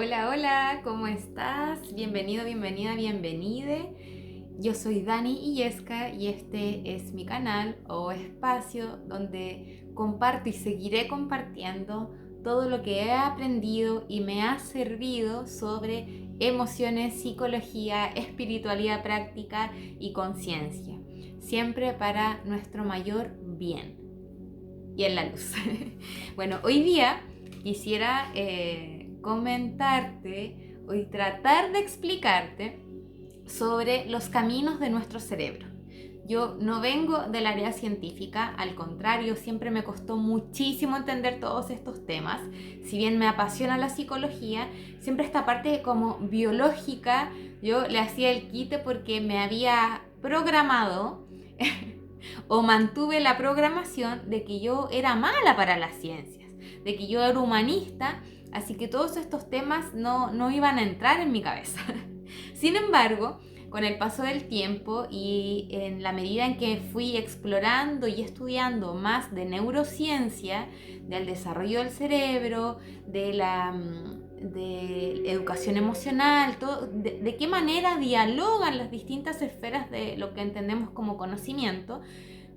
Hola, hola, ¿cómo estás? Bienvenido, bienvenida, bienvenide. Yo soy Dani Illesca y este es mi canal o espacio donde comparto y seguiré compartiendo todo lo que he aprendido y me ha servido sobre emociones, psicología, espiritualidad práctica y conciencia. Siempre para nuestro mayor bien y en la luz. Bueno, hoy día quisiera comentarte y tratar de explicarte sobre los caminos de nuestro cerebro. Yo no vengo del área científica, al contrario, siempre me costó muchísimo entender todos estos temas. Si bien me apasiona la psicología, siempre esta parte como biológica, yo le hacía el quite porque me había programado o mantuve la programación de que yo era mala para las ciencias, de que yo era humanista, así que todos estos temas no iban a entrar en mi cabeza. Sin embargo, con el paso del tiempo y en la medida en que fui explorando y estudiando más de neurociencia, del desarrollo del cerebro, de educación emocional, de qué manera dialogan las distintas esferas de lo que entendemos como conocimiento,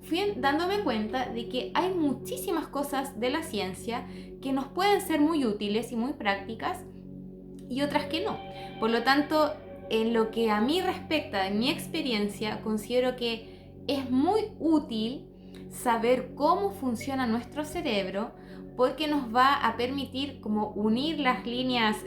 fui dándome cuenta de que hay muchísimas cosas de la ciencia que nos pueden ser muy útiles y muy prácticas y otras que no. Por lo tanto, en lo que a mí respecta, en mi experiencia, considero que es muy útil saber cómo funciona nuestro cerebro porque nos va a permitir como unir las líneas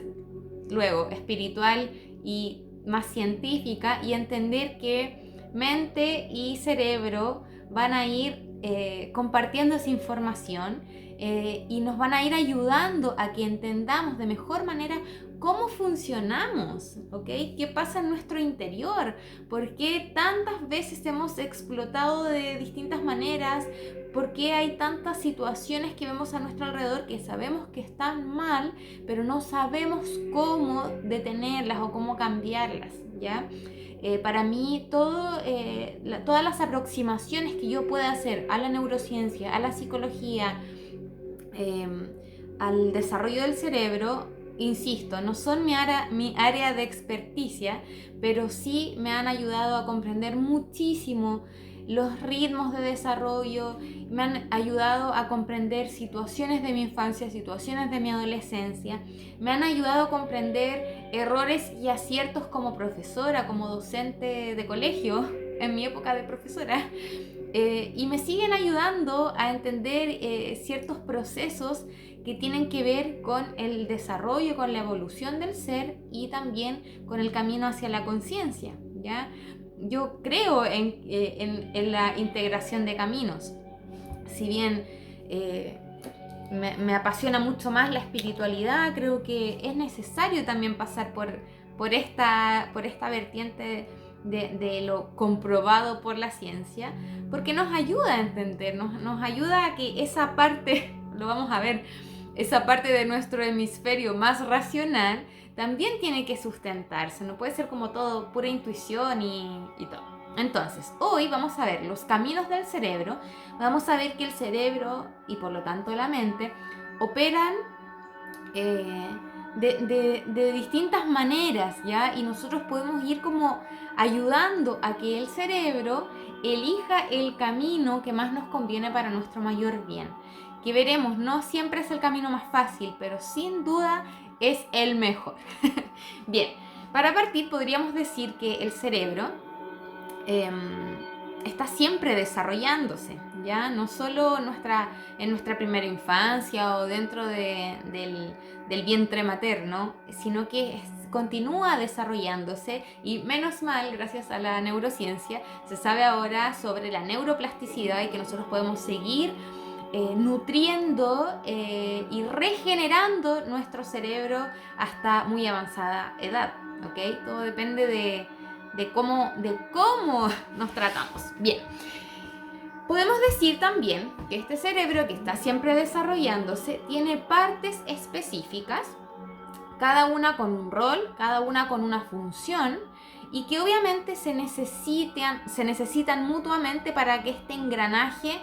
luego espiritual y más científica y entender que mente y cerebro van a ir compartiendo esa información y nos van a ir ayudando a que entendamos de mejor manera cómo funcionamos, ¿ok? ¿Qué pasa en nuestro interior? ¿Por qué tantas veces hemos explotado de distintas maneras? ¿Por qué hay tantas situaciones que vemos a nuestro alrededor que sabemos que están mal, pero no sabemos cómo detenerlas o cómo cambiarlas, ¿ya? Para mí todas las aproximaciones que yo pueda hacer a la neurociencia, a la psicología, eh, al desarrollo del cerebro, insisto, no son mi área de experticia, pero sí me han ayudado a comprender muchísimo los ritmos de desarrollo, me han ayudado a comprender situaciones de mi infancia, situaciones de mi adolescencia, me han ayudado a comprender errores y aciertos como profesora, como docente de colegio, en mi época de profesora, y me siguen ayudando a entender ciertos procesos que tienen que ver con el desarrollo, con la evolución del ser y también con el camino hacia la conciencia, ¿ya? Yo creo en la integración de caminos. Si bien me apasiona mucho más la espiritualidad, creo que es necesario también pasar por esta vertiente de lo comprobado por la ciencia, porque nos ayuda a entender, nos ayuda a que esa parte, lo vamos a ver, esa parte de nuestro hemisferio más racional también tiene que sustentarse, no puede ser como todo pura intuición y todo. Entonces, hoy vamos a ver los caminos del cerebro, vamos a ver que el cerebro y por lo tanto la mente operan de distintas maneras, ¿ya? Y nosotros podemos ir como ayudando a que el cerebro elija el camino que más nos conviene para nuestro mayor bien. Que veremos, no siempre es el camino más fácil, pero sin duda es el mejor. Bien, para partir podríamos decir que el cerebro eh, está siempre desarrollándose, ¿ya? No solo en nuestra primera infancia o dentro del vientre materno, sino que continúa desarrollándose y menos mal, gracias a la neurociencia, se sabe ahora sobre la neuroplasticidad y que nosotros podemos seguir nutriendo y regenerando nuestro cerebro hasta muy avanzada edad, ¿ok? Todo depende de cómo nos tratamos. Bien, podemos decir también que este cerebro que está siempre desarrollándose tiene partes específicas, cada una con un rol, cada una con una función y que obviamente se necesitan mutuamente para que este engranaje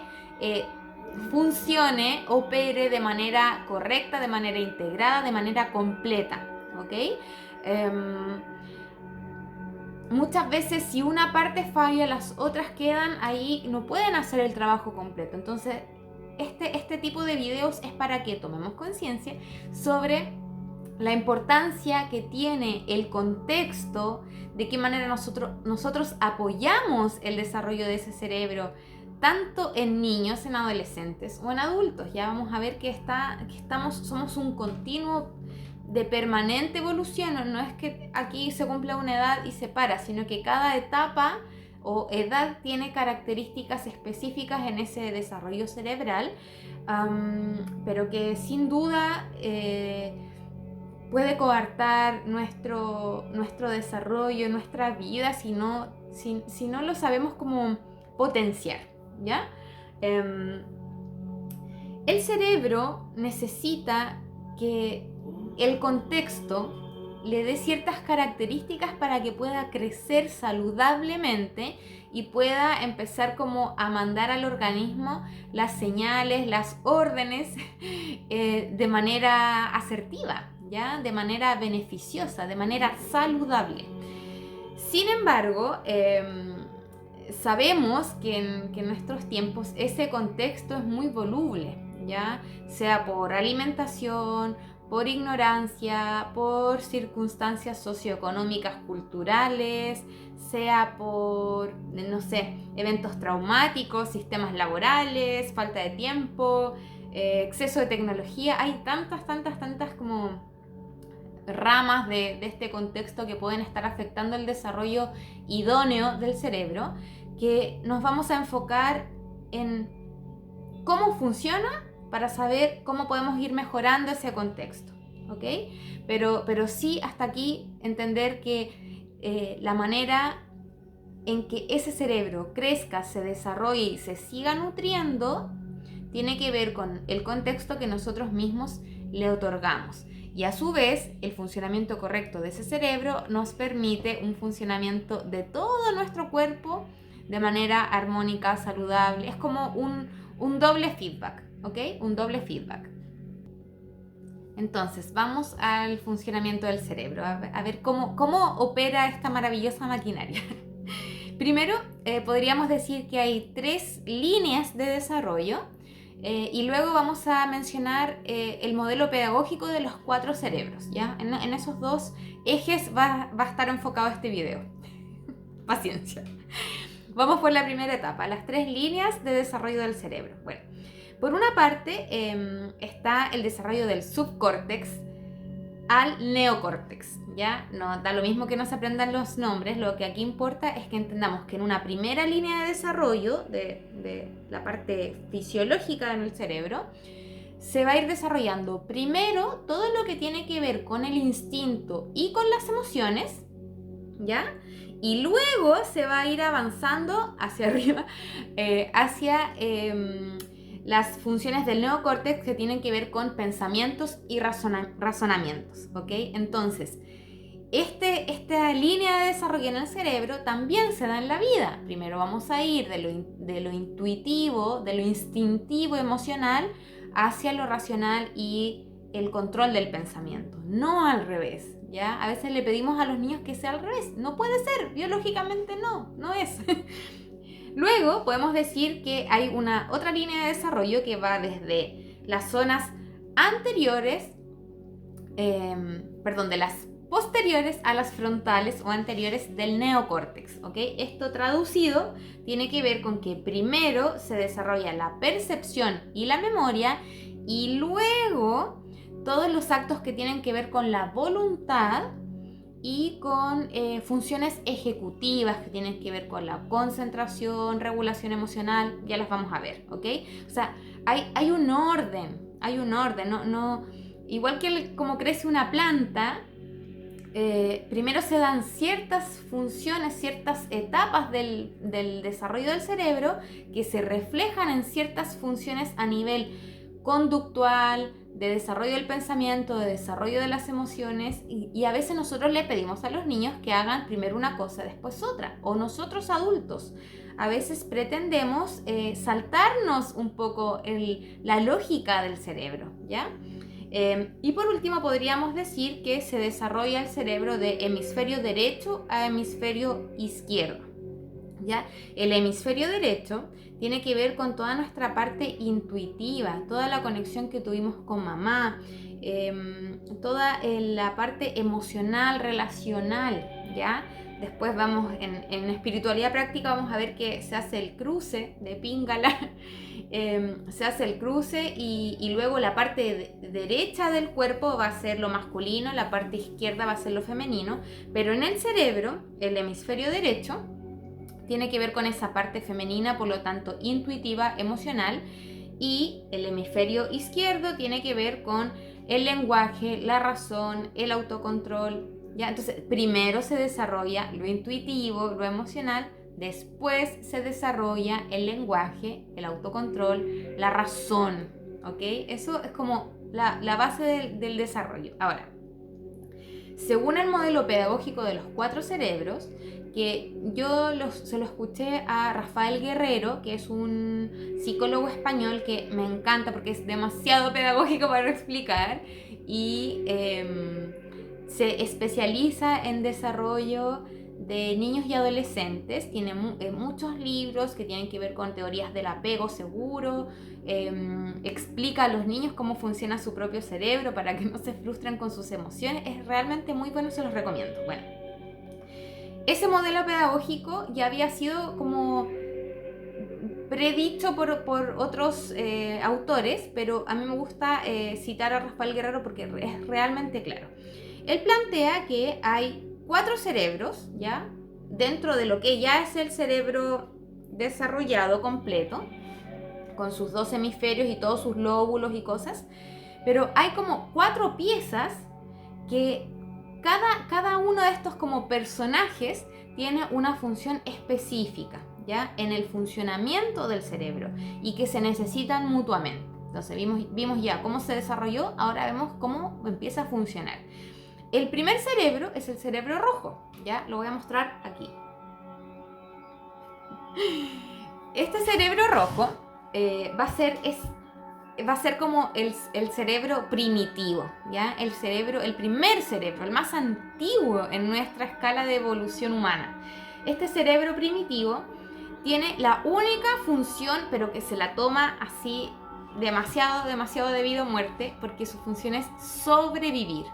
funcione, opere de manera correcta, de manera integrada, de manera completa. ¿ok? Muchas veces si una parte falla, las otras quedan ahí, no pueden hacer el trabajo completo. Entonces, este tipo de videos es para que tomemos conciencia sobre la importancia que tiene el contexto, de qué manera nosotros apoyamos el desarrollo de ese cerebro, tanto en niños, en adolescentes o en adultos. Ya vamos a ver que somos un continuo de permanente evolución. No es que aquí se cumple una edad y se para, sino que cada etapa o edad tiene características específicas en ese desarrollo cerebral, pero que sin duda puede coartar nuestro desarrollo, nuestra vida, si no lo sabemos como potenciar, ¿ya? El cerebro necesita que el contexto le dé ciertas características para que pueda crecer saludablemente y pueda empezar como a mandar al organismo las señales, las órdenes de manera asertiva, ¿ya? De manera beneficiosa, de manera saludable. Sin embargo, sabemos que en nuestros tiempos ese contexto es muy voluble, ¿ya? Sea por alimentación, por ignorancia, por circunstancias socioeconómicas, culturales, sea por, no sé, eventos traumáticos, sistemas laborales, falta de tiempo, exceso de tecnología. Hay tantas como ramas de este contexto que pueden estar afectando el desarrollo idóneo del cerebro, que nos vamos a enfocar en cómo funciona para saber cómo podemos ir mejorando ese contexto, ¿ok? Pero sí, hasta aquí entender que la manera en que ese cerebro crezca, se desarrolle y se siga nutriendo tiene que ver con el contexto que nosotros mismos le otorgamos. Y a su vez, el funcionamiento correcto de ese cerebro nos permite un funcionamiento de todo nuestro cuerpo de manera armónica, saludable. Es como un doble feedback, ¿ok? Un doble feedback. Entonces, vamos al funcionamiento del cerebro, a ver cómo opera esta maravillosa maquinaria. Primero, podríamos decir que hay 3 líneas de desarrollo. Y luego vamos a mencionar el modelo pedagógico de los 4 cerebros, ¿ya? En esos 2 ejes va a estar enfocado este video. Paciencia. Vamos por la primera etapa, las 3 líneas de desarrollo del cerebro. Bueno, por una parte está el desarrollo del subcórtex al neocórtex, ¿ya? No da lo mismo que no se aprendan los nombres, lo que aquí importa es que entendamos que en una primera línea de desarrollo de la parte fisiológica del cerebro se va a ir desarrollando primero todo lo que tiene que ver con el instinto y con las emociones, ¿ya? Y luego se va a ir avanzando hacia arriba, hacia las funciones del neocórtex que tienen que ver con pensamientos y razonamientos, ¿ok? Entonces, esta línea de desarrollo en el cerebro también se da en la vida. Primero vamos a ir de lo intuitivo, de lo instintivo emocional, hacia lo racional y el control del pensamiento, no al revés, ¿ya? A veces le pedimos a los niños que sea al revés. No puede ser, biológicamente no es. Luego podemos decir que hay una otra línea de desarrollo que va desde las zonas anteriores, de las posteriores a las frontales o anteriores del neocórtex, ¿ok? Esto traducido tiene que ver con que primero se desarrolla la percepción y la memoria y luego todos los actos que tienen que ver con la voluntad y con funciones ejecutivas que tienen que ver con la concentración, regulación emocional, ya las vamos a ver, ¿ok? O sea, hay un orden, no, igual que como crece una planta, primero se dan ciertas funciones, ciertas etapas del desarrollo del cerebro que se reflejan en ciertas funciones a nivel conductual, de desarrollo del pensamiento, de desarrollo de las emociones y a veces nosotros le pedimos a los niños que hagan primero una cosa, después otra, o nosotros adultos a veces pretendemos saltarnos un poco la lógica del cerebro, ¿ya? Y por último podríamos decir que se desarrolla el cerebro de hemisferio derecho a hemisferio izquierdo. ¿Ya? El hemisferio derecho tiene que ver con toda nuestra parte intuitiva, toda la conexión que tuvimos con mamá, toda la parte emocional, relacional, ¿ya? Después vamos en espiritualidad práctica, vamos a ver que se hace el cruce de Pingala, se hace el cruce y luego la parte derecha del cuerpo va a ser lo masculino, la parte izquierda va a ser lo femenino, pero en el cerebro, el hemisferio derecho tiene que ver con esa parte femenina, por lo tanto intuitiva, emocional, y el hemisferio izquierdo tiene que ver con el lenguaje, la razón, el autocontrol, ¿ya? Entonces, primero se desarrolla lo intuitivo, lo emocional, después se desarrolla el lenguaje, el autocontrol, la razón, ¿ok? Eso es como la base del desarrollo. Ahora, según el modelo pedagógico de los 4 cerebros, que yo se lo escuché a Rafael Guerrero, que es un psicólogo español que me encanta porque es demasiado pedagógico para explicar y se especializa en desarrollo de niños y adolescentes. Tiene muchos libros que tienen que ver con teorías del apego seguro, explica a los niños cómo funciona su propio cerebro para que no se frustren con sus emociones. Es realmente muy bueno, se los recomiendo. Bueno, ese modelo pedagógico ya había sido como predicho por otros autores, pero a mí me gusta citar a Rafael Guerrero porque es realmente claro. Él plantea que hay 4 cerebros, ¿ya? Dentro de lo que ya es el cerebro desarrollado completo, con sus 2 hemisferios y todos sus lóbulos y cosas, pero hay como 4 piezas que cada uno de estos como personajes tiene una función específica, ¿ya? En el funcionamiento del cerebro y que se necesitan mutuamente. Entonces vimos ya cómo se desarrolló, ahora vemos cómo empieza a funcionar. El primer cerebro es el cerebro rojo, ¿ya? Lo voy a mostrar aquí. Este cerebro rojo va a ser como el cerebro primitivo, ¿ya? El primer cerebro, el más antiguo en nuestra escala de evolución humana. Este cerebro primitivo tiene la única función, pero que se la toma así demasiado debido a muerte, porque su función es sobrevivir.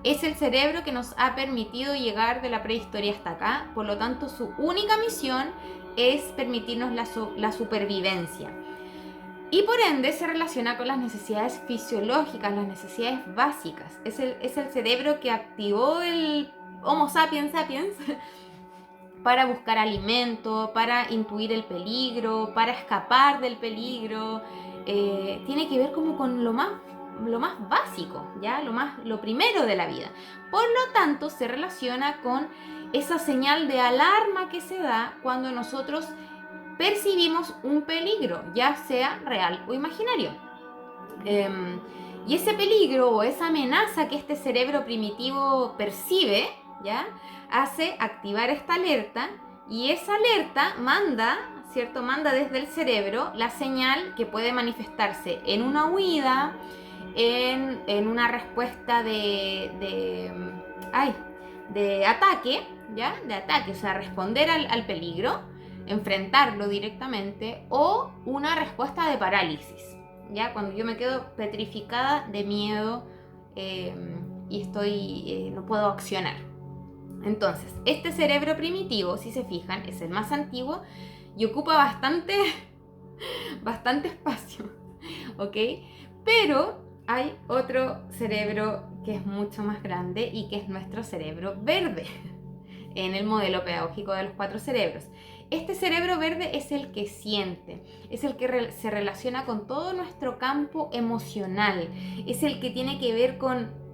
Es el cerebro que nos ha permitido llegar de la prehistoria hasta acá, por lo tanto su única misión es permitirnos la supervivencia. Y por ende se relaciona con las necesidades fisiológicas, las necesidades básicas. Es el cerebro que activó el Homo sapiens sapiens para buscar alimento, para intuir el peligro, para escapar del peligro. Tiene que ver como con lo más básico, ¿ya? Lo primero de la vida. Por lo tanto, se relaciona con esa señal de alarma que se da cuando nosotros percibimos un peligro, ya sea real o imaginario. Y ese peligro o esa amenaza que este cerebro primitivo percibe, ¿ya? Hace activar esta alerta y esa alerta manda desde el cerebro la señal que puede manifestarse en una huida, en una respuesta de ataque, ¿ya? De ataque, o sea, responder al peligro, enfrentarlo directamente, o una respuesta de parálisis, ¿ya? Cuando yo me quedo petrificada de miedo y no puedo accionar. Entonces, este cerebro primitivo, si se fijan, es el más antiguo y ocupa bastante espacio, ¿ok? Pero hay otro cerebro que es mucho más grande y que es nuestro cerebro verde en el modelo pedagógico de los 4 cerebros. Este cerebro verde es el que siente, es el que se relaciona con todo nuestro campo emocional, es el que tiene que ver con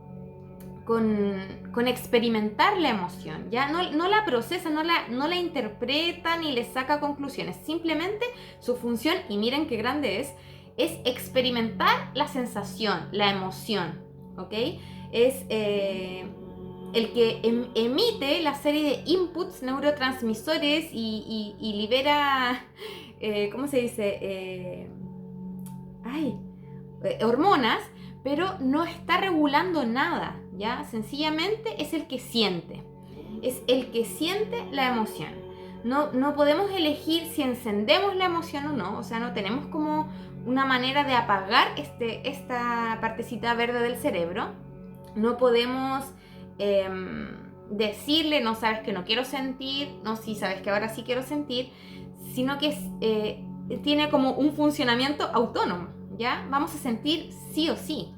experimentar la emoción, ¿ya? No la procesa, no la interpreta ni le saca conclusiones, simplemente su función, y miren qué grande es experimentar la sensación, la emoción, ¿ok? Es el que emite la serie de inputs, neurotransmisores y libera, ¿cómo se dice? Hormonas pero no está regulando nada, ¿ya? Sencillamente es el que siente. Es el que siente la emoción. No podemos elegir si encendemos la emoción o no. O sea, no tenemos como una manera de apagar esta partecita verde del cerebro. No podemos decirle, no, sabes que no quiero sentir, no, sí, sabes que ahora sí quiero sentir, sino que tiene como un funcionamiento autónomo, ¿ya? Vamos a sentir sí o sí.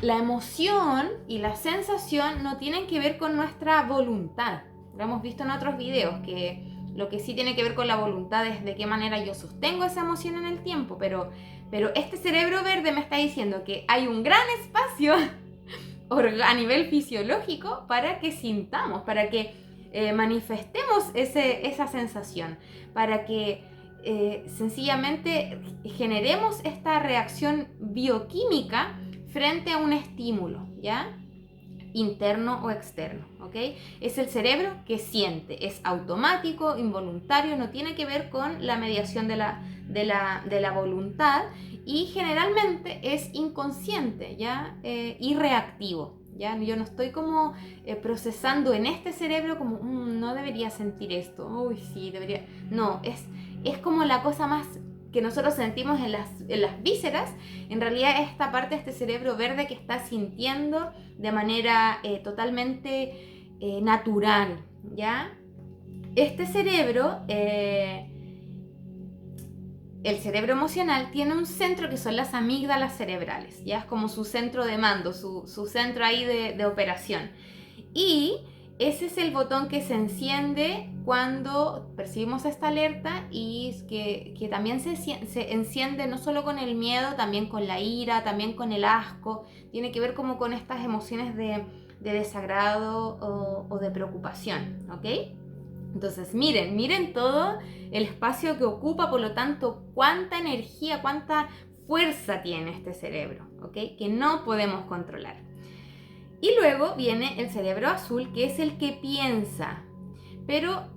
La emoción y la sensación no tienen que ver con nuestra voluntad. Lo hemos visto en otros videos, que lo que sí tiene que ver con la voluntad es de qué manera yo sostengo esa emoción en el tiempo, pero este cerebro verde me está diciendo que hay un gran espacio a nivel fisiológico para que sintamos, para que manifestemos esa sensación, para que sencillamente generemos esta reacción bioquímica frente a un estímulo, ¿ya? Interno o externo, ¿ok? Es el cerebro que siente, es automático, involuntario, no tiene que ver con la mediación de la voluntad, y generalmente es inconsciente, ¿ya? Y reactivo, ¿ya? Yo no estoy como procesando en este cerebro como, no debería sentir esto, uy, sí, debería. No, es como la cosa más que nosotros sentimos en las vísceras. En realidad esta parte de este cerebro verde que está sintiendo de manera totalmente natural, ¿ya? Este cerebro, el cerebro emocional, tiene un centro que son las amígdalas cerebrales, ¿ya? Es como su centro de mando, su centro ahí de operación. Y ese es el botón que se enciende cuando percibimos esta alerta, y que también se enciende no solo con el miedo, también con la ira, también con el asco. Tiene que ver como con estas emociones de desagrado o de preocupación, ¿ok? Entonces miren todo el espacio que ocupa, por lo tanto, cuánta energía, cuánta fuerza tiene este cerebro, ¿ok? Que no podemos controlar. Y luego viene el cerebro azul, que es el que piensa, pero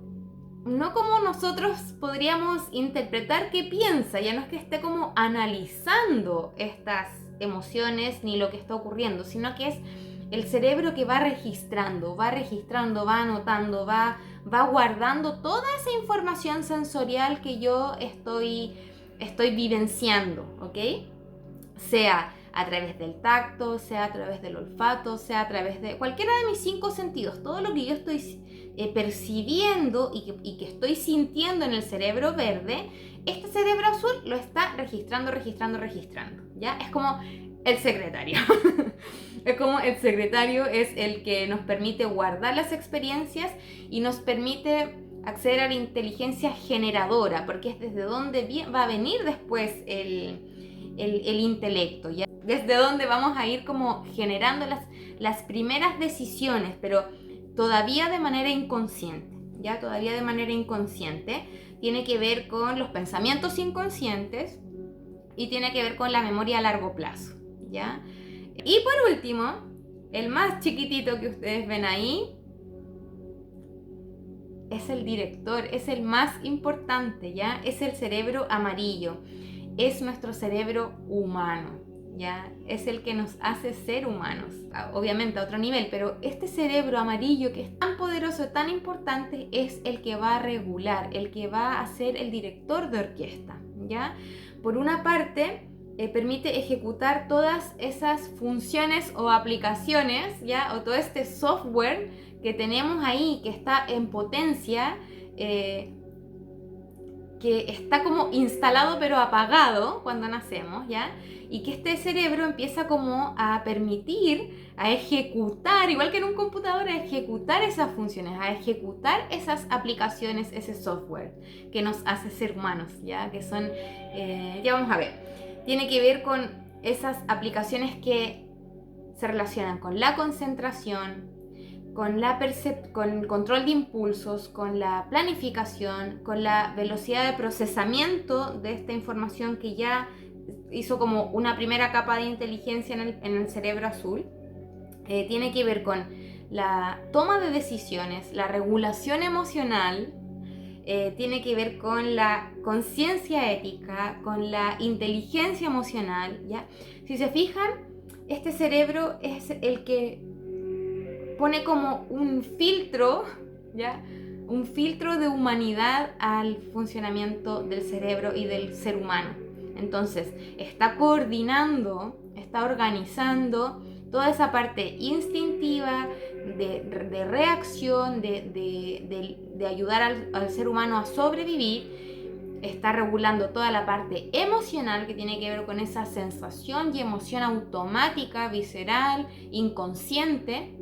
no como nosotros podríamos interpretar que piensa. Ya no es que esté como analizando estas emociones ni lo que está ocurriendo, sino que es el cerebro que va registrando, va anotando, va guardando toda esa información sensorial que yo estoy vivenciando, ¿ok? Sea a través del tacto, sea a través del olfato, sea a través de cualquiera de mis 5 sentidos. Todo lo que yo estoy percibiendo y que estoy sintiendo en el cerebro verde, este cerebro azul lo está registrando, ¿ya? Es como el secretario. Es como el secretario es el que nos permite guardar las experiencias y nos permite acceder a la inteligencia generadora, porque es desde donde va a venir después el intelecto, ¿ya? Desde donde vamos a ir como generando las primeras decisiones, pero todavía de manera inconsciente, ¿ya? Todavía de manera inconsciente. Tiene que ver con los pensamientos inconscientes y tiene que ver con la memoria a largo plazo, ¿ya? Y por último, el más chiquitito que ustedes ven ahí es el director, es el más importante, ¿ya? Es el cerebro amarillo, es nuestro cerebro humano, ¿ya? Es el que nos hace ser humanos, obviamente a otro nivel, pero este cerebro amarillo que es tan poderoso, tan importante, es el que va a regular, el que va a ser el director de orquesta, ¿ya? Por una parte, permite ejecutar todas esas funciones o aplicaciones, ¿ya? O todo este software que tenemos ahí, que está en potencia, que está como instalado pero apagado cuando nacemos, ¿ya? Y que este cerebro empieza como a permitir, a ejecutar, igual que en un computador, a ejecutar esas funciones, a ejecutar esas aplicaciones, ese software que nos hace ser humanos, ¿ya? Que son, ya vamos a ver, tiene que ver con esas aplicaciones que se relacionan con la concentración, con el control de impulsos, con la planificación, con la velocidad de procesamiento de esta información que ya hizo como una primera capa de inteligencia en el cerebro azul. Tiene que ver con la toma de decisiones, la regulación emocional, tiene que ver con la conciencia ética, con la inteligencia emocional, ¿ya? Si se fijan, este cerebro es el que pone como un filtro, ¿ya? Un filtro de humanidad al funcionamiento del cerebro y del ser humano. Entonces, está coordinando, está organizando toda esa parte instintiva de reacción, de ayudar al ser humano a sobrevivir. Está regulando toda la parte emocional que tiene que ver con esa sensación y emoción automática, visceral, inconsciente.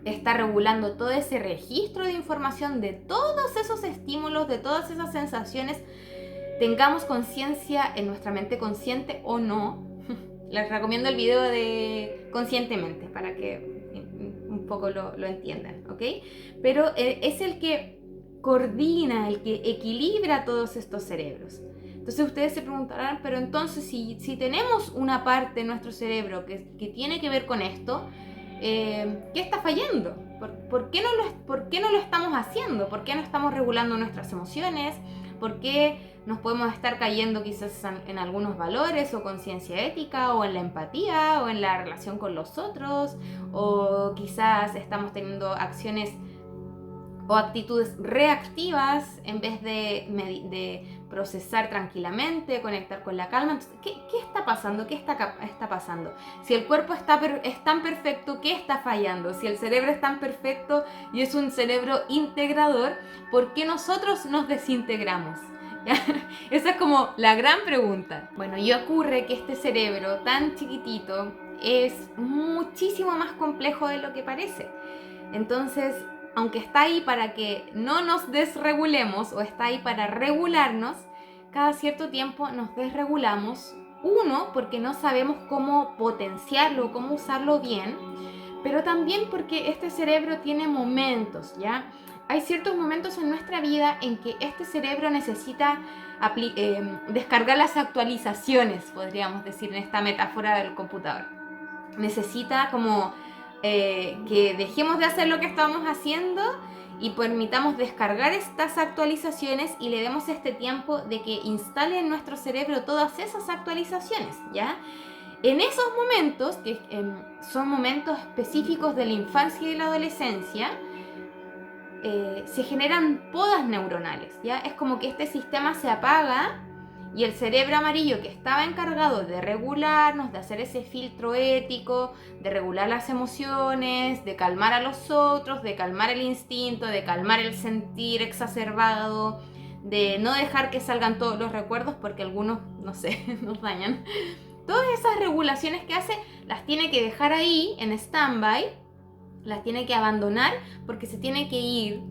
Está regulando todo ese registro de información de todos esos estímulos, de todas esas sensaciones. Tengamos conciencia en nuestra mente consciente o no. Les recomiendo el video de Conscientemente para que un poco lo entiendan, ¿ok? Pero es el que coordina, el que equilibra todos estos cerebros. Entonces ustedes se preguntarán, pero entonces si tenemos una parte de nuestro cerebro que tiene que ver con esto, ¿qué está fallando? ¿Por qué no lo estamos haciendo? ¿Por qué no estamos regulando nuestras emociones? ¿Por qué nos podemos estar cayendo quizás en algunos valores o conciencia ética o en la empatía o en la relación con los otros? O quizás estamos teniendo acciones o actitudes reactivas en vez de procesar tranquilamente, conectar con la calma. Entonces, ¿qué está pasando? ¿Qué está pasando? Si el cuerpo es tan perfecto, ¿qué está fallando? Si el cerebro es tan perfecto y es un cerebro integrador, ¿por qué nosotros nos desintegramos? Esa es como la gran pregunta. Bueno, y ocurre que este cerebro tan chiquitito es muchísimo más complejo de lo que parece. Entonces, aunque está ahí para que no nos desregulemos o está ahí para regularnos, cada cierto tiempo nos desregulamos. Uno, porque no sabemos cómo potenciarlo, cómo usarlo bien, pero también porque este cerebro tiene momentos, ¿ya? Hay ciertos momentos en nuestra vida en que este cerebro necesita descargar las actualizaciones, podríamos decir, en esta metáfora del computador. Necesita como que dejemos de hacer lo que estábamos haciendo y permitamos descargar estas actualizaciones y le demos este tiempo de que instale en nuestro cerebro todas esas actualizaciones, ¿ya? En esos momentos, que son momentos específicos de la infancia y de la adolescencia, se generan podas neuronales, ¿ya? Es como que este sistema se apaga y el cerebro amarillo, que estaba encargado de regularnos, de hacer ese filtro ético, de regular las emociones, de calmar a los otros, de calmar el instinto, de calmar el sentir exacerbado, de no dejar que salgan todos los recuerdos porque algunos, no sé, nos dañan. Todas esas regulaciones que hace las tiene que dejar ahí en stand-by, las tiene que abandonar porque se tiene que ir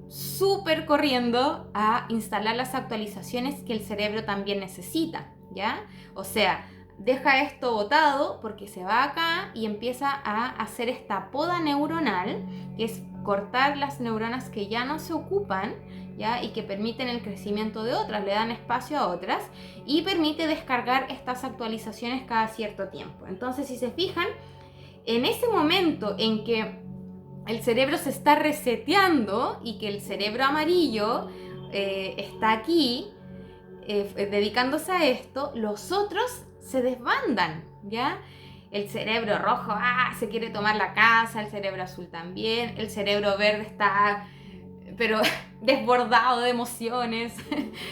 súper corriendo a instalar las actualizaciones que el cerebro también necesita, ¿ya? O sea, deja esto botado porque se va acá y empieza a hacer esta poda neuronal, que es cortar las neuronas que ya no se ocupan, ¿ya? Y que permiten el crecimiento de otras, le dan espacio a otras y permite descargar estas actualizaciones cada cierto tiempo. Entonces, si se fijan, en ese momento en que el cerebro se está reseteando y que el cerebro amarillo está aquí dedicándose a esto, los otros se desbandan, ¿ya? El cerebro rojo se quiere tomar la casa, el cerebro azul también, el cerebro verde está pero desbordado de emociones.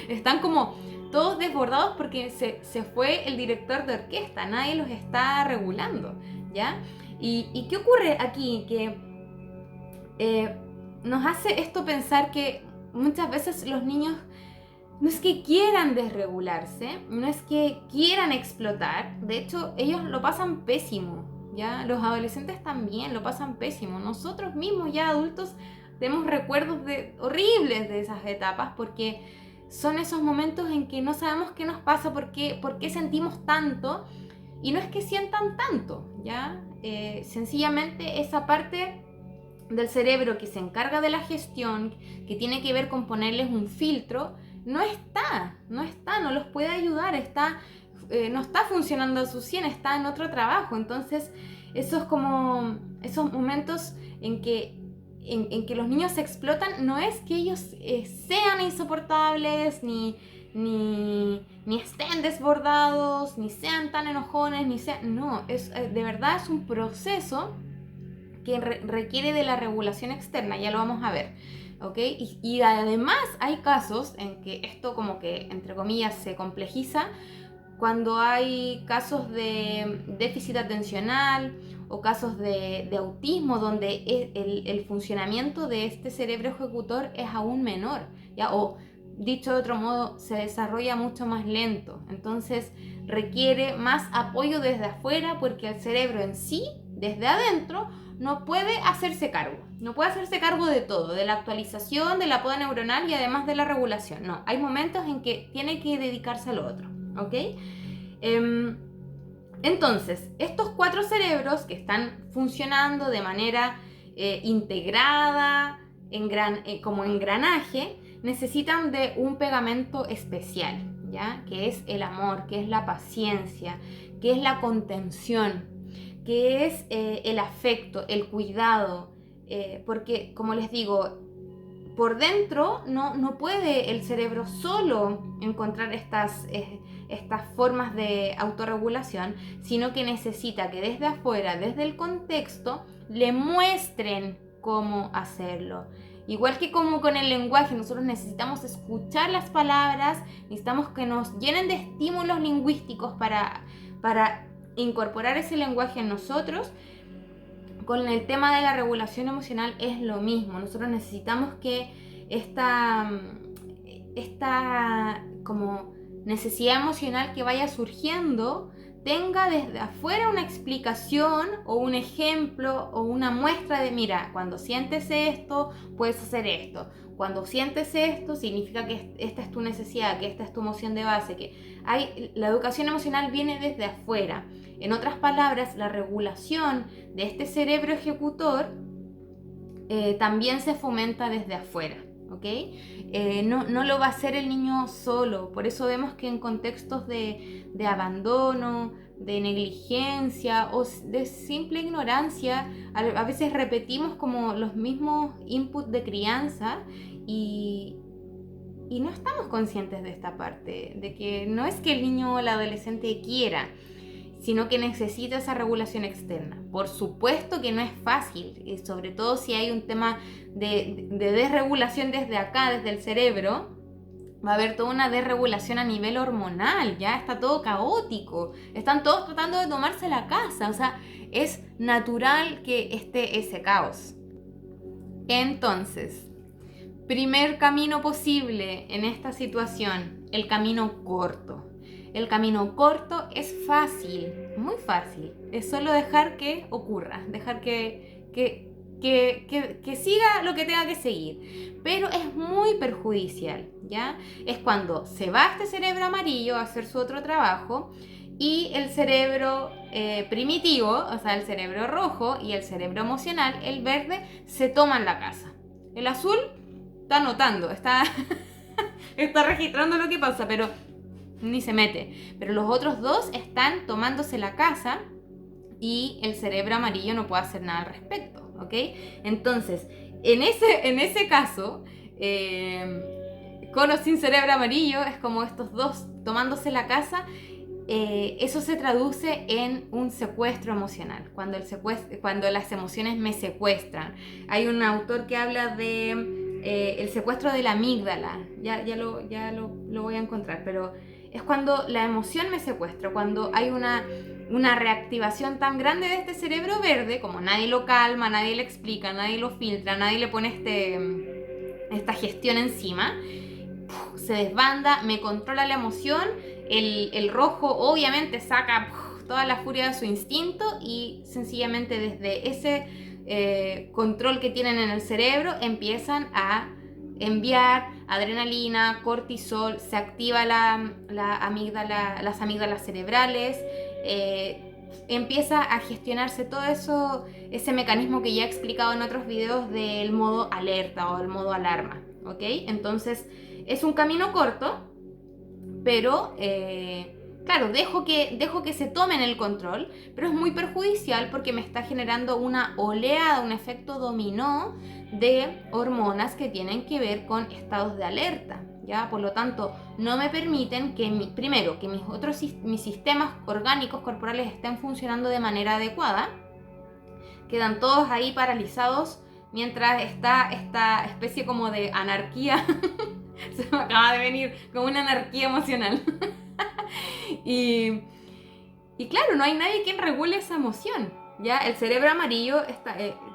Están como todos desbordados porque se fue el director de orquesta, nadie los está regulando, ¿ya? ¿Y qué ocurre aquí? Que nos hace esto pensar que muchas veces los niños no es que quieran desregularse, no es que quieran explotar, de hecho ellos lo pasan pésimo, ¿ya? Los adolescentes también lo pasan pésimo, nosotros mismos ya adultos tenemos recuerdos horribles de esas etapas porque son esos momentos en que no sabemos qué nos pasa, por qué sentimos tanto, y no es que sientan tanto, ¿ya? Sencillamente esa parte del cerebro que se encarga de la gestión, que tiene que ver con ponerles un filtro, no los puede ayudar, no está funcionando a su 100, está en otro trabajo. Entonces, eso es como esos momentos en que en que los niños se explotan, no es que ellos sean insoportables, ni estén desbordados, ni sean tan enojones, no, de verdad es un proceso que requiere de la regulación externa, ya lo vamos a ver, ¿ok? Y además hay casos en que esto como que, entre comillas, se complejiza cuando hay casos de déficit atencional o casos de autismo, donde el funcionamiento de este cerebro ejecutor es aún menor, ¿ya? O dicho de otro modo, se desarrolla mucho más lento. Entonces requiere más apoyo desde afuera, porque el cerebro en sí, desde adentro, no puede hacerse cargo. No puede hacerse cargo de todo, de la actualización, de la poda neuronal y además de la regulación. No, hay momentos en que tiene que dedicarse a lo otro, ¿ok? Entonces, estos 4 cerebros que están funcionando de manera integrada, como engranaje, necesitan de un pegamento especial, ¿ya? Que es el amor, que es la paciencia, que es la contención, que es el afecto, el cuidado, porque, como les digo, por dentro no puede el cerebro solo encontrar estas formas de autorregulación, sino que necesita que desde afuera, desde el contexto, le muestren cómo hacerlo. Igual que como con el lenguaje, nosotros necesitamos escuchar las palabras, necesitamos que nos llenen de estímulos lingüísticos para incorporar ese lenguaje en nosotros. Con el tema de la regulación emocional es lo mismo. Nosotros necesitamos que esta como necesidad emocional que vaya surgiendo tenga desde afuera una explicación o un ejemplo o una muestra de, mira, cuando sientes esto, puedes hacer esto. Cuando sientes esto, significa que esta es tu necesidad, que esta es tu emoción de base, que la educación emocional viene desde afuera. En otras palabras, la regulación de este cerebro ejecutor también se fomenta desde afuera, ¿ok? No lo va a hacer el niño solo. Por eso vemos que en contextos de abandono, de negligencia o de simple ignorancia, a veces repetimos como los mismos inputs de crianza y no estamos conscientes de esta parte, de que no es que el niño o el adolescente quiera, sino que necesita esa regulación externa. Por supuesto que no es fácil, y sobre todo si hay un tema de desregulación desde acá, desde el cerebro, va a haber toda una desregulación a nivel hormonal, ya está todo caótico, están todos tratando de tomarse la casa, o sea, es natural que esté ese caos. Entonces, primer camino posible en esta situación, el camino corto. El camino corto es fácil, muy fácil. Es solo dejar que ocurra, dejar que siga lo que tenga que seguir. Pero es muy perjudicial, ¿ya? Es cuando se va este cerebro amarillo a hacer su otro trabajo y el cerebro primitivo, o sea, el cerebro rojo y el cerebro emocional, el verde, se toman la casa. El azul está anotando, está registrando lo que pasa, pero ni se mete. Pero los otros dos están tomándose la casa y el cerebro amarillo no puede hacer nada al respecto, ¿ok? Entonces, en ese caso, con o sin cerebro amarillo, es como estos dos tomándose la casa. Eso se traduce en un secuestro emocional, cuando las emociones me secuestran. Hay un autor que habla de el secuestro de la amígdala, ya lo voy a encontrar, pero es cuando la emoción me secuestra, cuando hay una reactivación tan grande de este cerebro verde, como nadie lo calma, nadie le explica, nadie lo filtra, nadie le pone esta gestión encima, se desbanda, me controla la emoción. El rojo obviamente saca toda la furia de su instinto y sencillamente desde ese control que tienen en el cerebro empiezan a enviar adrenalina, cortisol, se activa las amígdalas cerebrales, empieza a gestionarse todo eso, ese mecanismo que ya he explicado en otros videos del modo alerta o el modo alarma, ¿ok? Entonces es un camino corto, pero claro, dejo que se tomen el control, pero es muy perjudicial porque me está generando una oleada, un efecto dominó de hormonas que tienen que ver con estados de alerta, ¿ya? Por lo tanto, no me permiten que, primero, que mis sistemas orgánicos corporales estén funcionando de manera adecuada. Quedan todos ahí paralizados mientras está esta especie como de anarquía. Se me acaba de venir como una anarquía emocional. Y claro, no hay nadie quien regule esa emoción, ¿ya? El cerebro amarillo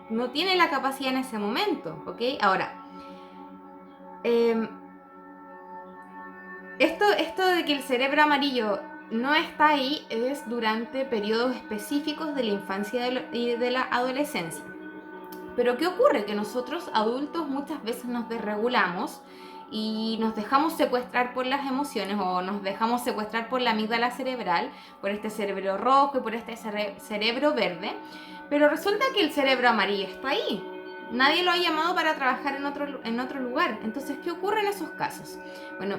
no tiene la capacidad en ese momento, ¿ok? Ahora, esto de que el cerebro amarillo no está ahí es durante periodos específicos de la infancia y de la adolescencia. Pero ¿qué ocurre? Que nosotros adultos muchas veces nos desregulamos y nos dejamos secuestrar por las emociones o nos dejamos secuestrar por la amígdala cerebral, por este cerebro rojo y por este cerebro verde, pero resulta que el cerebro amarillo está ahí. Nadie lo ha llamado para trabajar en otro lugar. Entonces, ¿qué ocurre en esos casos? Bueno,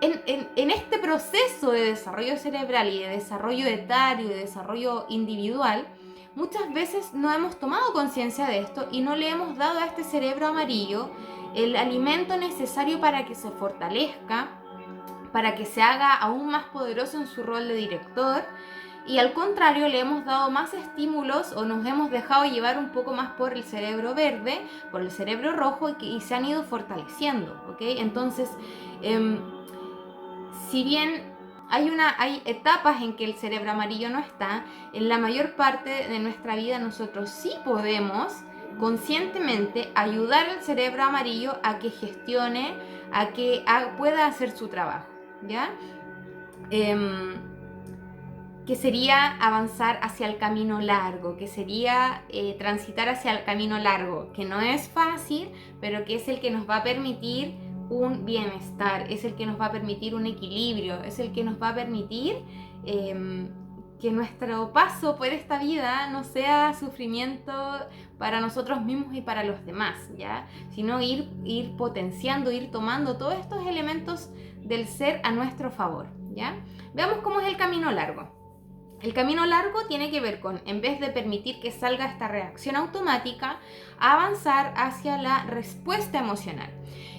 en este proceso de desarrollo cerebral y de desarrollo etario y de desarrollo individual, muchas veces no hemos tomado conciencia de esto y no le hemos dado a este cerebro amarillo el alimento necesario para que se fortalezca, para que se haga aún más poderoso en su rol de director, y al contrario le hemos dado más estímulos o nos hemos dejado llevar un poco más por el cerebro verde, por el cerebro rojo y se han ido fortaleciendo, ¿ok? Entonces, si bien hay etapas en que el cerebro amarillo no está, en la mayor parte de nuestra vida nosotros sí podemos conscientemente ayudar al cerebro amarillo a que gestione, a que pueda hacer su trabajo, ¿ya? Que sería avanzar hacia el camino largo, que sería transitar hacia el camino largo, que no es fácil, pero que es el que nos va a permitir un bienestar, es el que nos va a permitir un equilibrio, es el que nos va a permitir que nuestro paso por esta vida no sea sufrimiento para nosotros mismos y para los demás, ¿ya? Sino ir potenciando, ir tomando todos estos elementos del ser a nuestro favor, ¿ya? Veamos cómo es el camino largo. El camino largo tiene que ver con, en vez de permitir que salga esta reacción automática, avanzar hacia la respuesta emocional.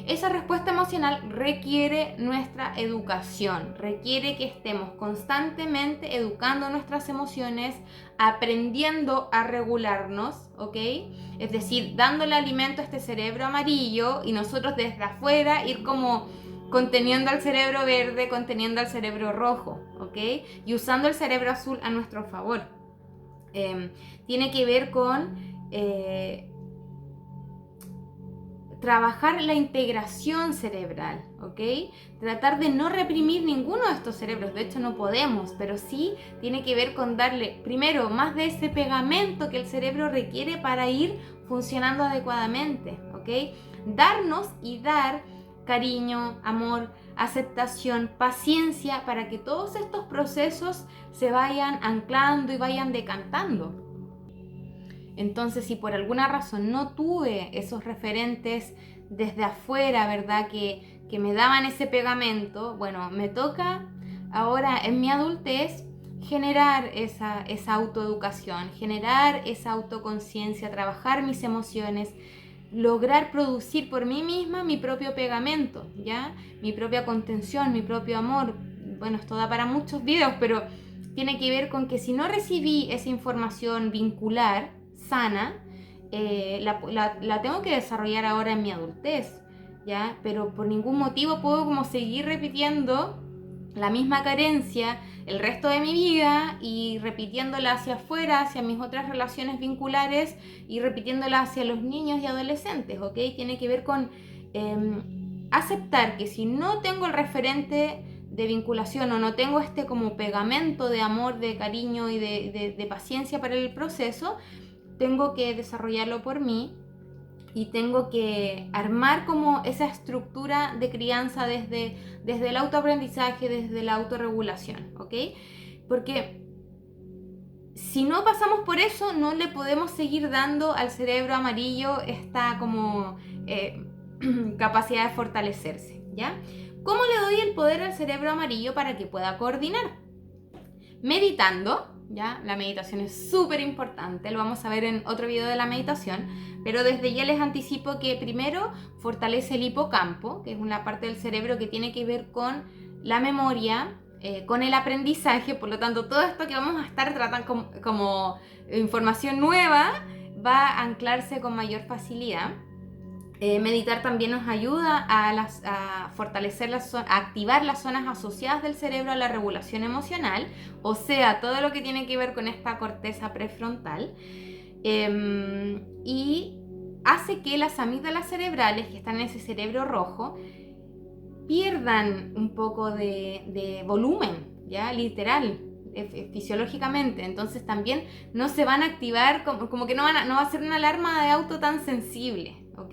Esa respuesta emocional requiere nuestra educación, requiere que estemos constantemente educando nuestras emociones, aprendiendo a regularnos, ¿ok? Es decir, dándole alimento a este cerebro amarillo y nosotros desde afuera ir como conteniendo al cerebro verde, conteniendo al cerebro rojo, ¿ok? Y usando el cerebro azul a nuestro favor. Tiene que ver con trabajar la integración cerebral, ¿ok? Tratar de no reprimir ninguno de estos cerebros, de hecho no podemos, pero sí tiene que ver con darle, primero, más de ese pegamento que el cerebro requiere para ir funcionando adecuadamente, ¿ok? Darnos y dar cariño, amor, aceptación, paciencia para que todos estos procesos se vayan anclando y vayan decantando. Entonces, si por alguna razón no tuve esos referentes desde afuera, ¿verdad? Que me daban ese pegamento, bueno, me toca ahora en mi adultez generar esa autoeducación, generar esa autoconciencia, trabajar mis emociones, lograr producir por mí misma mi propio pegamento, ¿ya? Mi propia contención, mi propio amor. Bueno, esto da para muchos videos, pero tiene que ver con que si no recibí esa información vincular, sana, la tengo que desarrollar ahora en mi adultez, ¿ya? Pero por ningún motivo puedo como seguir repitiendo la misma carencia el resto de mi vida y repitiéndola hacia afuera, hacia mis otras relaciones vinculares y repitiéndola hacia los niños y adolescentes, ¿ok? Tiene que ver con aceptar que si no tengo el referente de vinculación o no tengo este como pegamento de amor, de cariño y de paciencia para el proceso, tengo que desarrollarlo por mí y tengo que armar como esa estructura de crianza desde el autoaprendizaje, desde la autorregulación, ¿ok? Porque si no pasamos por eso, no le podemos seguir dando al cerebro amarillo esta como capacidad de fortalecerse, ¿ya? ¿Cómo le doy el poder al cerebro amarillo para que pueda coordinar? Meditando, ¿ya? La meditación es súper importante, lo vamos a ver en otro video de la meditación, pero desde ya les anticipo que primero fortalece el hipocampo, que es una parte del cerebro que tiene que ver con la memoria, con el aprendizaje, por lo tanto todo esto que vamos a estar tratando como información nueva va a anclarse con mayor facilidad. Meditar también nos ayuda a fortalecer a activar las zonas asociadas del cerebro a la regulación emocional, o sea, todo lo que tiene que ver con esta corteza prefrontal, y hace que las amígdalas cerebrales, que están en ese cerebro rojo, pierdan un poco de volumen, ya literal, fisiológicamente. Entonces también no se van a activar, como que no va a ser una alarma de auto tan sensible. ¿Ok?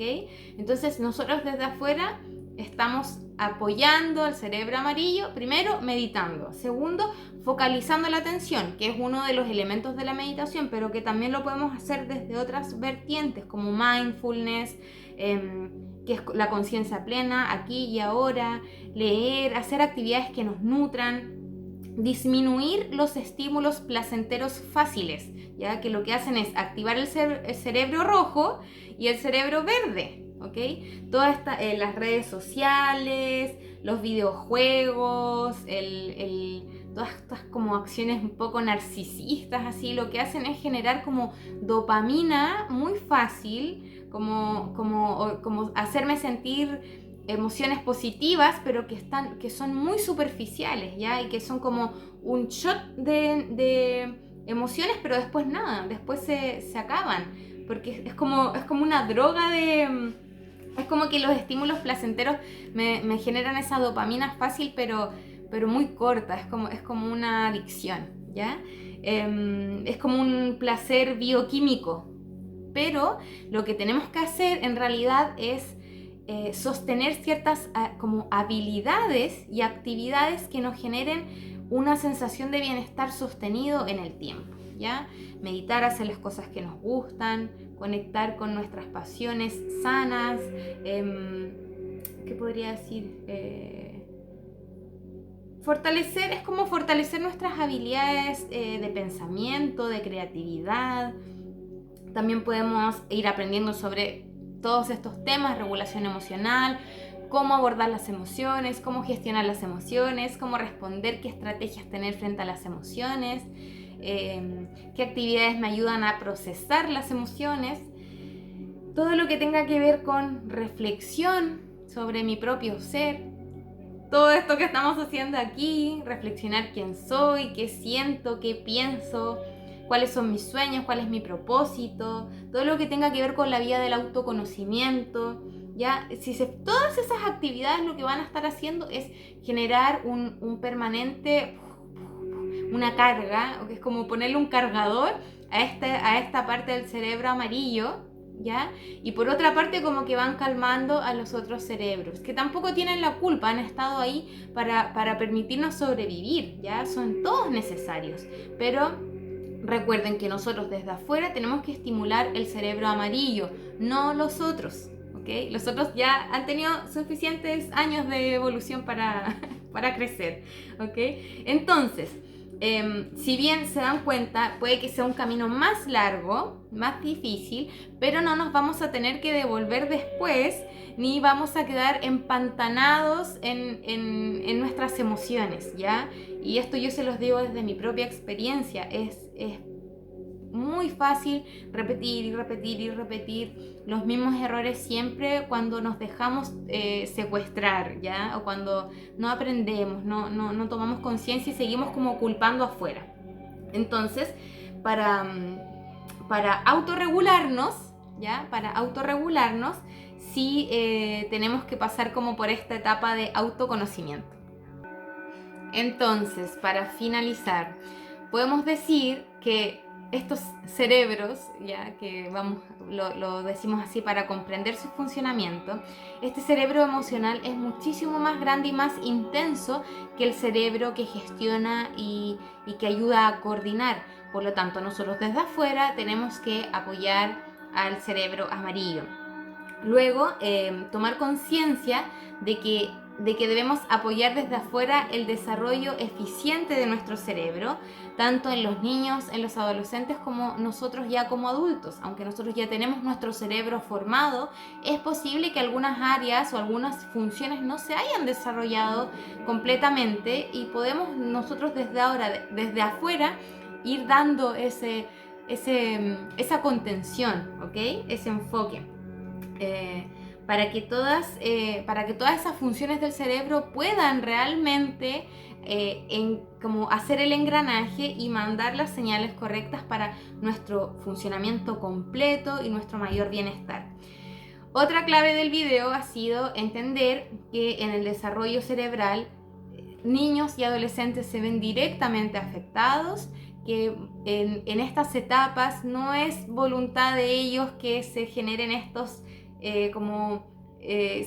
Entonces nosotros desde afuera estamos apoyando al cerebro amarillo, primero meditando, segundo focalizando la atención, que es uno de los elementos de la meditación, pero que también lo podemos hacer desde otras vertientes como mindfulness, que es la conciencia plena, aquí y ahora, leer, hacer actividades que nos nutran, disminuir los estímulos placenteros fáciles, ya que lo que hacen es activar el cerebro rojo y el cerebro verde, ¿ok? Todas las redes sociales, los videojuegos, todas estas como acciones un poco narcisistas, así, lo que hacen es generar como dopamina muy fácil, como hacerme sentir emociones positivas, pero que son muy superficiales, ¿ya? Y que son como un shot de emociones, pero después nada, después se acaban, porque es como una droga es como que los estímulos placenteros me generan esa dopamina fácil, pero muy corta, es como una adicción, ¿ya? Es como un placer bioquímico, pero lo que tenemos que hacer en realidad es sostener ciertas como habilidades y actividades que nos generen una sensación de bienestar sostenido en el tiempo, ¿ya? Meditar, hacer las cosas que nos gustan, conectar con nuestras pasiones sanas, ¿qué podría decir? Es como fortalecer nuestras habilidades de pensamiento, de creatividad. También podemos ir aprendiendo sobre todos estos temas, regulación emocional, cómo abordar las emociones, cómo gestionar las emociones, cómo responder, qué estrategias tener frente a las emociones, qué actividades me ayudan a procesar las emociones, todo lo que tenga que ver con reflexión sobre mi propio ser, todo esto que estamos haciendo aquí, reflexionar quién soy, qué siento, qué pienso, cuáles son mis sueños, cuál es mi propósito, todo lo que tenga que ver con la vía del autoconocimiento, ¿ya? Todas esas actividades lo que van a estar haciendo es generar un permanente, una carga, que es como ponerle un cargador a esta parte del cerebro amarillo, ¿ya? Y por otra parte como que van calmando a los otros cerebros, que tampoco tienen la culpa, han estado ahí para permitirnos sobrevivir, ¿ya? Son todos necesarios, pero recuerden que nosotros desde afuera tenemos que estimular el cerebro amarillo, no los otros, ¿ok? Los otros ya han tenido suficientes años de evolución para crecer, ¿ok? Entonces, si bien se dan cuenta, puede que sea un camino más largo, más difícil, pero no nos vamos a tener que devolver después, ni vamos a quedar empantanados en nuestras emociones, ¿ya? Y esto yo se los digo desde mi propia experiencia, es muy fácil repetir y repetir y repetir los mismos errores siempre cuando nos dejamos secuestrar, ¿ya? O cuando no aprendemos, no tomamos conciencia y seguimos como culpando afuera. Entonces, para autorregularnos, ¿ya? Para autorregularnos, sí tenemos que pasar como por esta etapa de autoconocimiento. Entonces, para finalizar, podemos decir que estos cerebros, ya que lo decimos así para comprender su funcionamiento, este cerebro emocional es muchísimo más grande y más intenso que el cerebro que gestiona y que ayuda a coordinar. Por lo tanto, nosotros desde afuera tenemos que apoyar al cerebro amarillo. Luego, tomar conciencia de que de que debemos apoyar desde afuera el desarrollo eficiente de nuestro cerebro, tanto en los niños, en los adolescentes, como nosotros ya como adultos. Aunque nosotros ya tenemos nuestro cerebro formado, es posible que algunas áreas o algunas funciones no se hayan desarrollado completamente y podemos nosotros desde ahora, desde afuera, ir dando esa contención, ¿ok? Ese enfoque. Para que todas esas funciones del cerebro puedan realmente como hacer el engranaje y mandar las señales correctas para nuestro funcionamiento completo y nuestro mayor bienestar. Otra clave del video ha sido entender que en el desarrollo cerebral niños y adolescentes se ven directamente afectados, que en estas etapas no es voluntad de ellos que se generen estos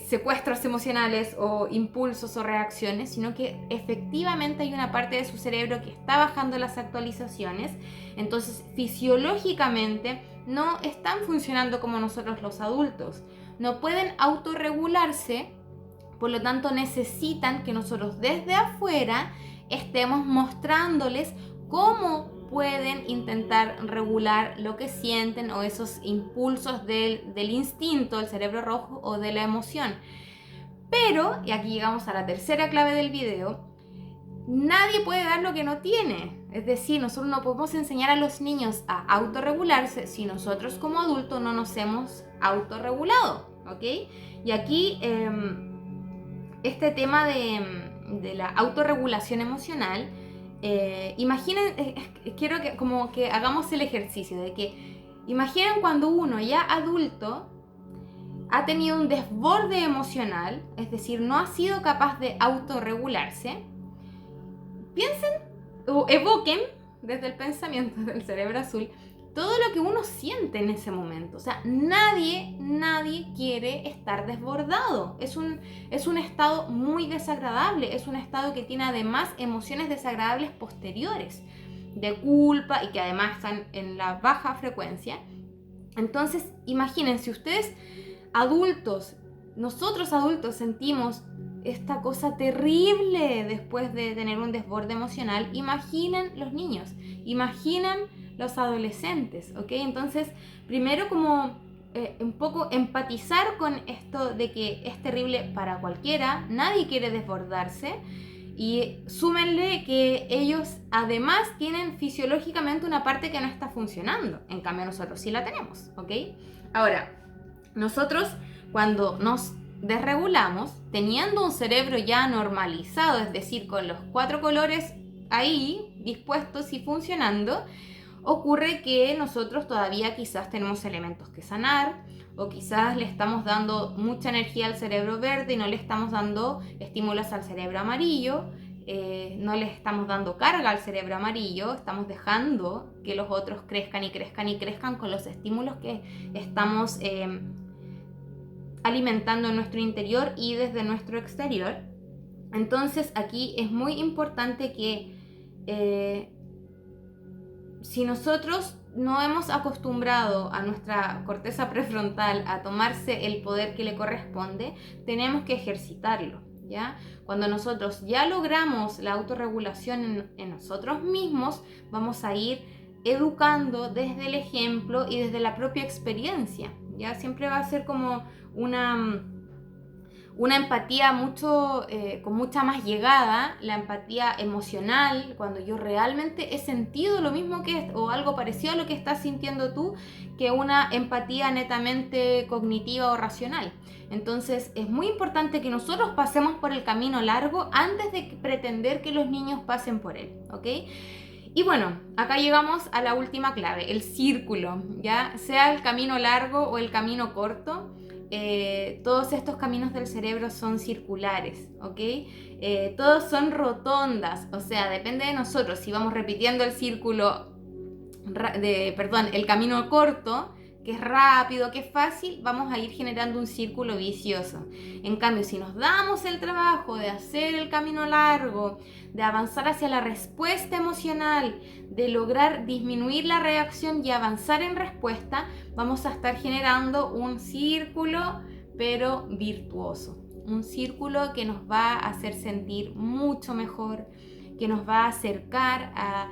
secuestros emocionales o impulsos o reacciones, sino que efectivamente hay una parte de su cerebro que está bajando las actualizaciones. Entonces fisiológicamente no están funcionando como nosotros los adultos, no pueden autorregularse, por lo tanto necesitan que nosotros desde afuera estemos mostrándoles cómo pueden intentar regular lo que sienten o esos impulsos del instinto, del cerebro rojo o de la emoción. Pero, y aquí llegamos a la tercera clave del video, nadie puede dar lo que no tiene. Es decir, nosotros no podemos enseñar a los niños a autorregularse si nosotros como adultos no nos hemos autorregulado, ¿ok? Y aquí este tema de la autorregulación emocional, imaginen, quiero que hagamos el ejercicio de que imaginen cuando uno ya adulto ha tenido un desborde emocional, es decir, no ha sido capaz de autorregularse. Piensen o evoquen desde el pensamiento del cerebro azul todo lo que uno siente en ese momento. O sea, nadie quiere estar desbordado. Es un estado muy desagradable, es un estado que tiene además emociones desagradables posteriores, de culpa y que además están en la baja frecuencia. Entonces, imagínense ustedes adultos, nosotros adultos sentimos esta cosa terrible después de tener un desborde emocional. Imaginen los niños, imaginen los adolescentes, ¿ok? Entonces, primero como un poco empatizar con esto de que es terrible para cualquiera, nadie quiere desbordarse, y súmenle que ellos además tienen fisiológicamente una parte que no está funcionando, en cambio nosotros sí la tenemos, ¿ok? Ahora, nosotros cuando nos desregulamos, teniendo un cerebro ya normalizado, es decir, con los 4 colores ahí dispuestos y funcionando, ocurre que nosotros todavía quizás tenemos elementos que sanar, o quizás le estamos dando mucha energía al cerebro verde y no le estamos dando estímulos al cerebro amarillo, no le estamos dando carga al cerebro amarillo, estamos dejando que los otros crezcan y crezcan y crezcan con los estímulos que estamos alimentando en nuestro interior y desde nuestro exterior. Entonces aquí es muy importante que si nosotros no hemos acostumbrado a nuestra corteza prefrontal a tomarse el poder que le corresponde, tenemos que ejercitarlo, ¿ya? Cuando nosotros ya logramos la autorregulación en nosotros mismos, vamos a ir educando desde el ejemplo y desde la propia experiencia, ¿ya? Siempre va a ser como una empatía con mucha más llegada, la empatía emocional, cuando yo realmente he sentido lo mismo o algo parecido a lo que estás sintiendo tú, que una empatía netamente cognitiva o racional. Entonces es muy importante que nosotros pasemos por el camino largo antes de pretender que los niños pasen por él, ¿ok? Y bueno, acá llegamos a la última clave, el círculo, ya sea el camino largo o el camino corto. Todos estos caminos del cerebro son circulares, ¿ok? Todos son rotondas, o sea, depende de nosotros. Si vamos repitiendo el el camino corto, que es rápido, que es fácil, vamos a ir generando un círculo vicioso. En cambio, si nos damos el trabajo de hacer el camino largo, de avanzar hacia la respuesta emocional, de lograr disminuir la reacción y avanzar en respuesta, vamos a estar generando un círculo, pero virtuoso. un círculo que nos va a hacer sentir mucho mejor, que nos va a acercar a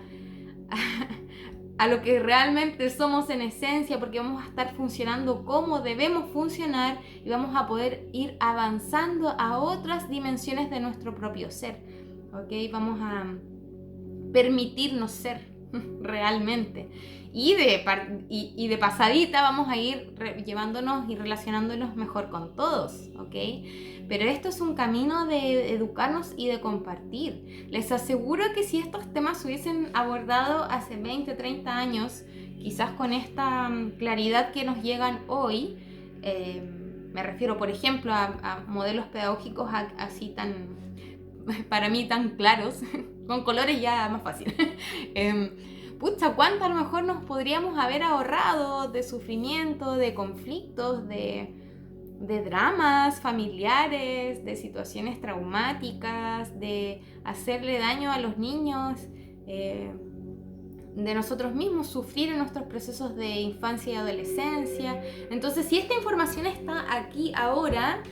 lo que realmente somos en esencia, porque vamos a estar funcionando como debemos funcionar y vamos a poder ir avanzando a otras dimensiones de nuestro propio ser, ¿ok? Vamos a permitirnos ser realmente. Y de pasadita vamos a ir llevándonos y relacionándonos mejor con todos, ¿ok? Pero esto es un camino de educarnos y de compartir. Les aseguro que si estos temas se hubiesen abordado hace 20, 30 años, quizás con esta claridad que nos llegan hoy, me refiero, por ejemplo, a modelos pedagógicos así tan, para mí, tan claros, con colores ya más fácil. Pucha, ¿cuánto a lo mejor nos podríamos haber ahorrado de sufrimiento, de conflictos, de dramas familiares, de situaciones traumáticas, de hacerle daño a los niños, de nosotros mismos sufrir en nuestros procesos de infancia y adolescencia? Entonces, si esta información está aquí ahora,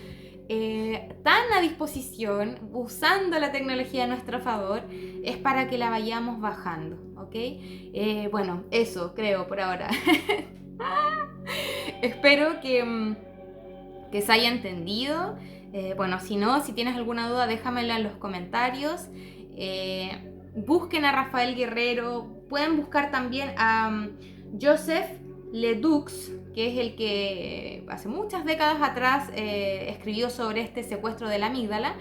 tan a disposición, usando la tecnología a nuestro favor, es para que la vayamos bajando, ¿ok? Bueno, eso creo por ahora. Espero que se haya entendido. Bueno, si no, si tienes alguna duda, déjamela en los comentarios. Busquen a Rafael Guerrero. Pueden buscar también a Joseph Ledoux, que es el que hace muchas décadas atrás escribió sobre este secuestro de la amígdala.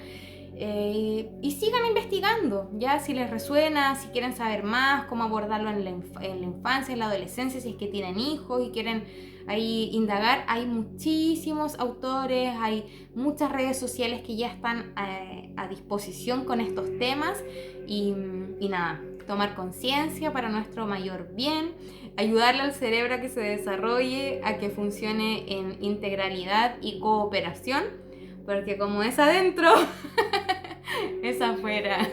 Y sigan investigando, ya si les resuena, si quieren saber más, cómo abordarlo en la infancia, en la adolescencia, si es que tienen hijos y quieren ahí indagar. Hay muchísimos autores, hay muchas redes sociales que ya están a disposición con estos temas y nada, tomar conciencia para nuestro mayor bien, ayudarle al cerebro a que se desarrolle, a que funcione en integralidad y cooperación, porque como es adentro, es afuera.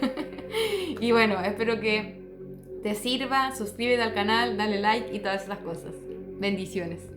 Y bueno, espero que te sirva, suscríbete al canal, dale like y todas esas cosas. Bendiciones.